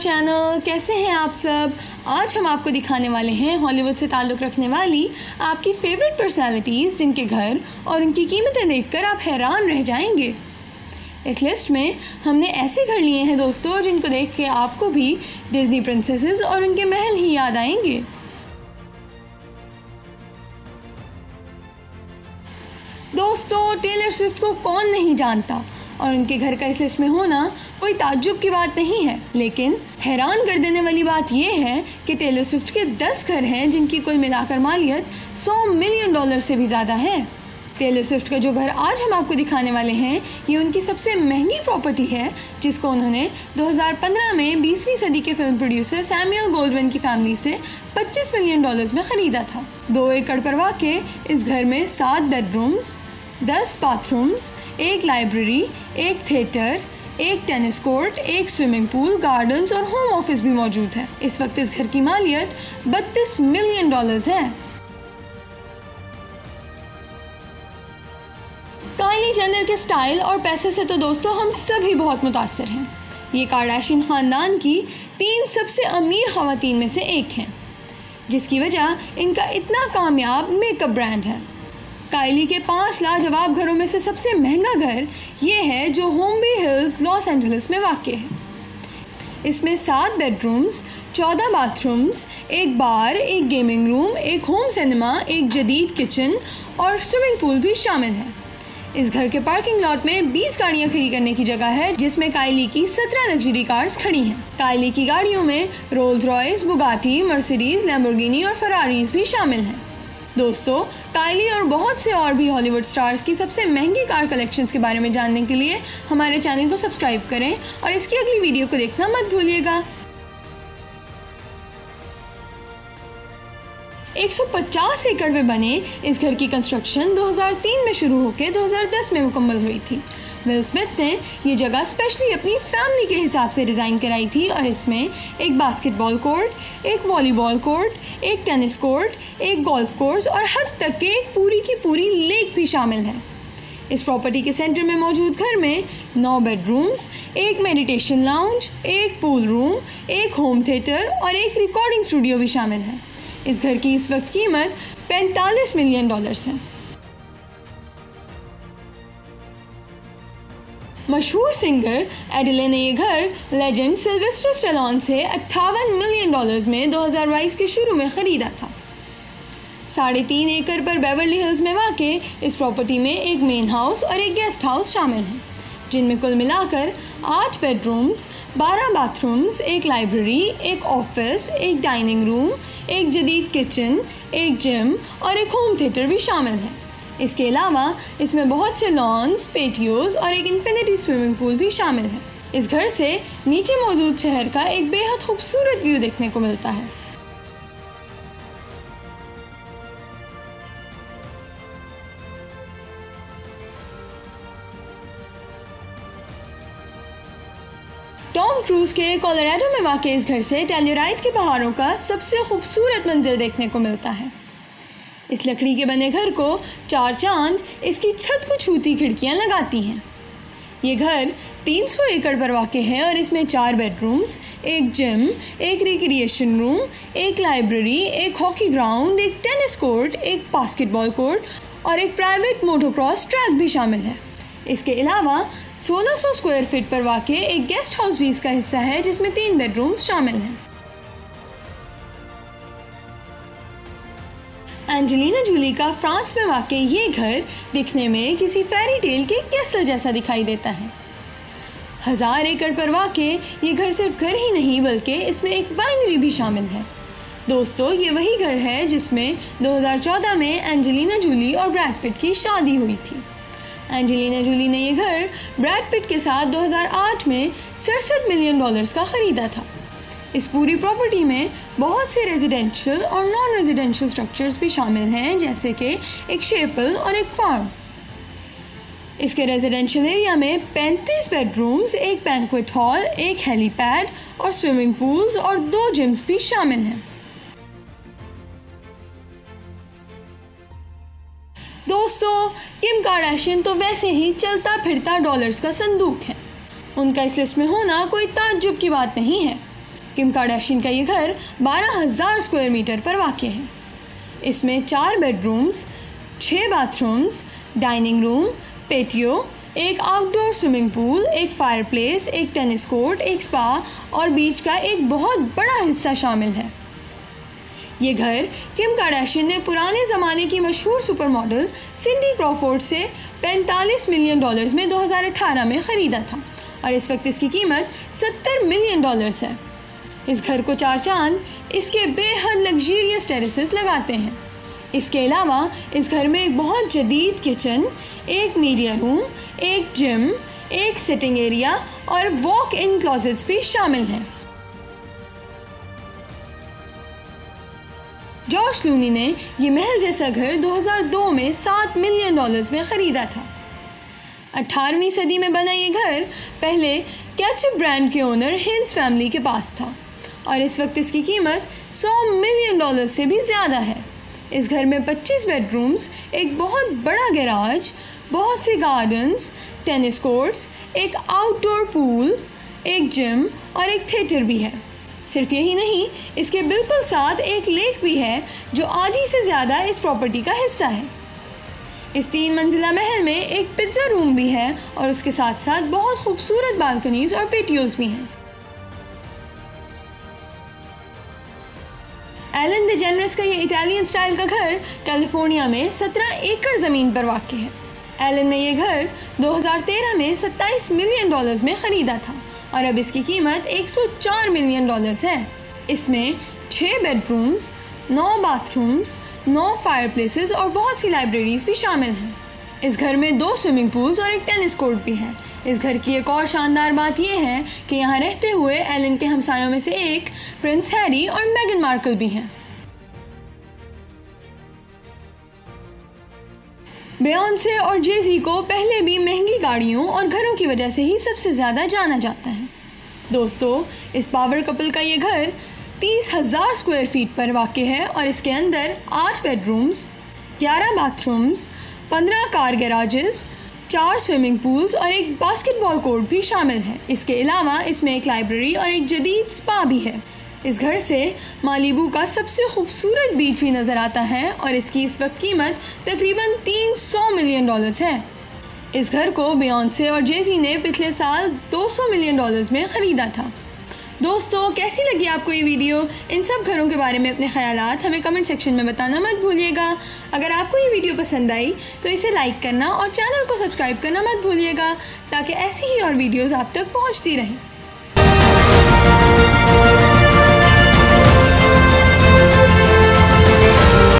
Channel, कैसे हैं आप सब। आज हम आपको दिखाने वाले हैं हॉलीवुड से ताल्लुक़ रखने वाली आपकी फ़ेवरेट पर्सनालिटीज़ जिनके घर और उनकी कीमतें देखकर आप हैरान रह जाएंगे। इस लिस्ट में हमने ऐसे घर लिए हैं दोस्तों जिनको देख के आपको भी डिज़नी प्रिंसेसेस और उनके महल ही याद आएंगे। दोस्तों, टेलर स्विफ्ट को कौन नहीं जानता और उनके घर का इस लिस्ट में होना कोई ताज्जुब की बात नहीं है। लेकिन हैरान कर देने वाली बात यह है कि टेलर स्विफ्ट के 10 घर हैं जिनकी कुल मिलाकर मालियत $100 मिलियन से भी ज़्यादा है। टेलर स्विफ्ट का जो घर आज हम आपको दिखाने वाले हैं ये उनकी सबसे महंगी प्रॉपर्टी है जिसको उन्होंने 2015 में 20वीं सदी के फिल्म प्रोड्यूसर सैमुअल गोल्डविन की फैमिली से $25 मिलियन में ख़रीदा था। 2 एकड़ पर वाक़े इस घर में 7 bedrooms, 10 bathrooms, 1 library, 1 theatre, 1 tennis court, 1 swimming pool, gardens और होम ऑफिस भी मौजूद है। इस वक्त इस घर की मालियत $32 मिलियन है। काइली जेनर के स्टाइल और पैसे से तो दोस्तों हम सभी बहुत मुतासिर हैं। ये कार्दाशियन ख़ानदान की 3 सबसे अमीर ख़वातीन में से एक हैं, जिसकी वजह इनका इतना कामयाब मेकअप ब्रांड है। काइली के 5 लाजवाब घरों में से सबसे महंगा घर ये है जो होम्बी हिल्स लॉस एंजलिस में वाक़ है। इसमें 7 बेडरूम्स, 14 बाथरूम्स, 1 बार, 1 गेमिंग रूम, 1 होम सिनेमा, 1 जदीद किचन और स्विमिंग पूल भी शामिल है। इस घर के पार्किंग लॉट में 20 गाड़ियां खड़ी करने की जगह है जिसमें काइली की 17 लग्जरी कार्स खड़ी हैं। काइली की गाड़ियों में Rolls Royce, Bugatti, Mercedes, Lamborghini और फरारीज भी शामिल हैं। दोस्तों, काइली और बहुत से और भी हॉलीवुड स्टार्स की सबसे महंगी कार कलेक्शंस के बारे में जानने के लिए हमारे चैनल को सब्सक्राइब करें और इसकी अगली वीडियो को देखना मत भूलिएगा। 150 एकड़ में बने इस घर की कंस्ट्रक्शन 2003 में शुरू होकर 2010 में मुकम्मल हुई थी। विल स्मिथ ने ये जगह स्पेशली अपनी फैमिली के हिसाब से डिज़ाइन कराई थी और इसमें एक बास्केटबॉल कोर्ट, एक वॉलीबॉल कोर्ट, एक टेनिस कोर्ट, एक गोल्फ कोर्स और हद तक के एक पूरी की पूरी लेक भी शामिल है। इस प्रॉपर्टी के सेंटर में मौजूद घर में 9 bedrooms, 1 meditation lounge, 1 pool room, 1 home theatre और 1 रिकॉर्डिंग स्टूडियो भी शामिल है। इस घर की इस वक्त कीमत $45 मिलियन है। मशहूर सिंगर एडिले ने ये घर लेजेंड सिल्वेस्टर स्टेलोन से $58 मिलियन में 2022 के शुरू में ख़रीदा था। 3.5 एकड़ पर बेवर्ली हिल्स में वाक़े इस प्रॉपर्टी में एक मेन हाउस और एक गेस्ट हाउस शामिल हैं, जिनमें कुल मिलाकर 8 bedrooms, 12 bathrooms, 1 library, 1 office, 1 dining room, 1 जदीद किचन, 1 जिम और 1 होम थिएटर भी शामिल है। इसके अलावा इसमें बहुत से लॉन्स, पेटियोज़ और एक इन्फिनिटी स्विमिंग पूल भी शामिल है। इस घर से नीचे मौजूद शहर का एक बेहद खूबसूरत व्यू देखने को मिलता है। टॉम क्रूज के कोलोराडो में वाक़ इस घर से टेल्यूराइट के पहाड़ों का सबसे खूबसूरत मंजर देखने को मिलता है। इस लकड़ी के बने घर को 4 चांद इसकी छत को छूती खिड़कियां लगाती हैं। ये घर 300 एकड़ पर वाक़ है और इसमें 4 bedrooms, 1 gym, 1 recreation room, 1 library, 1 hockey ground, 1 tennis court, 1 basketball court और 1 प्राइवेट मोटोक्रॉस ट्रैक भी शामिल है। इसके अलावा 1600 स्क्वायर फीट पर वाक़ एक गेस्ट हाउस भी इसका हिस्सा है जिसमें 3 बेडरूम्स शामिल हैं। एंजेलिना जूली का फ्रांस में वाक़ ये घर दिखने में किसी फेरी टेल के कैसल जैसा दिखाई देता है। 1000 एकड़ पर वाक़ ये घर सिर्फ घर ही नहीं बल्कि इसमें एक वाइनरी भी शामिल है। दोस्तों, ये वही घर है जिसमें 2014 में एंजेलिना जूली और ब्रैड पिट की शादी हुई थी। एंजेलिना जूली ने ये घर ब्रैड पिट के साथ 2008 में $67 मिलियन का ख़रीदा था। इस पूरी प्रॉपर्टी में बहुत से रेजिडेंशियल और नॉन रेजिडेंशियल स्ट्रक्चर्स भी शामिल हैं, जैसे कि एक शेपल और एक फार्म। इसके रेजिडेंशियल एरिया में 35 बेडरूम्स, 1 बैंक्वेट हॉल, 1 हेलीपैड और स्विमिंग पूल्स और 2 जिम्स भी शामिल हैं। दोस्तों, किम कार्दाशियन तो वैसे ही चलता फिरता डॉलर्स का संदूक है। उनका इस लिस्ट में होना कोई ताज्जुब की बात नहीं है। किम कार्दाशियन का ये घर 12,000 स्क्वायर मीटर पर वाक़ है। इसमें 4 बेडरूम्स, 6 बाथरूम्स, डाइनिंग रूम, पेटियो, एक आउटडोर स्विमिंग पूल, एक फायरप्लेस, एक टेनिस कोर्ट, एक स्पा और बीच का एक बहुत बड़ा हिस्सा शामिल है। ये घर किम कार्दाशियन ने पुराने ज़माने की मशहूर सुपर मॉडल सिंडी क्रॉफोर्ड से $45 मिलियन में 2018 में ख़रीदा था और इस वक्त इसकी कीमत $70 मिलियन है। इस घर को 4 चांद इसके बेहद लग्जरियस टेरेसेस लगाते हैं। इसके अलावा इस घर में एक बहुत जदीद किचन, एक मीडिया रूम, एक जिम, एक सिटिंग एरिया और वॉक इन क्लोजेट्स भी शामिल हैं। जॉर्ज क्लूनी ने ये महल जैसा घर 2002 में $7 मिलियन में ख़रीदा था। 18वीं सदी में बना ये घर पहले केचप ब्रांड के ओनर हिंस फैमिली के पास था और इस वक्त इसकी कीमत $100 मिलियन से भी ज़्यादा है। इस घर में 25 बेडरूम्स, एक बहुत बड़ा गैराज, बहुत से गार्डन्स, टेनिस कोर्ट्स, एक आउटडोर पूल, एक जिम और एक थिएटर भी है। सिर्फ यही नहीं, इसके बिल्कुल साथ एक लेक भी है जो आधी से ज़्यादा इस प्रॉपर्टी का हिस्सा है। इस 3 मंजिला महल में एक पिज्ज़ा रूम भी है और उसके साथ साथ बहुत खूबसूरत बालकनीज और पेटियोज भी हैं। एलन डिजेनेरेस का ये इटालियन स्टाइल का घर कैलिफोर्निया में 17 एकड़ ज़मीन पर वाक़ है। एलन ने ये घर 2013 में $27 मिलियन में ख़रीदा था और अब इसकी कीमत $104 मिलियन है। इसमें 6 बेडरूम्स, 9 बाथरूम्स, 9 फायरप्लेसेस और बहुत सी लाइब्रेरीज भी शामिल हैं। इस घर में 2 स्विमिंग पूल्स और एक टेनिस कोर्ट भी है। इस घर की एक और शानदार बात यह है कि यहाँ रहते हुए एलन के हमसायों में से एक प्रिंस हैरी और मेगन मार्कल भी हैं। बियॉन्से और जे-ज़ी को पहले भी महंगी गाड़ियों और घरों की वजह से ही सबसे ज़्यादा जाना जाता है। दोस्तों, इस पावर कपल का ये घर 30,000 स्क्वायर फीट पर वाक़ है और इसके अंदर 8 bedrooms, 11 bathrooms, 15 car garages, 4 swimming pools और एक बास्केटबॉल कोर्ट भी शामिल है। इसके अलावा इसमें एक लाइब्रेरी और एक जदीद स्पा भी है। इस घर से मालिबू का सबसे खूबसूरत बीच भी नज़र आता है और इसकी इस वक्त कीमत तकरीबन $300 मिलियन है। इस घर को बियॉन्से और जे-ज़ी ने पिछले साल $200 मिलियन में ख़रीदा था। दोस्तों, कैसी लगी आपको ये वीडियो? इन सब घरों के बारे में अपने ख़यालात हमें कमेंट सेक्शन में बताना मत भूलिएगा। अगर आपको ये वीडियो पसंद आई तो इसे लाइक करना और चैनल को सब्सक्राइब करना मत भूलिएगा ताकि ऐसी ही और वीडियोज़ आप तक पहुँचती रहें।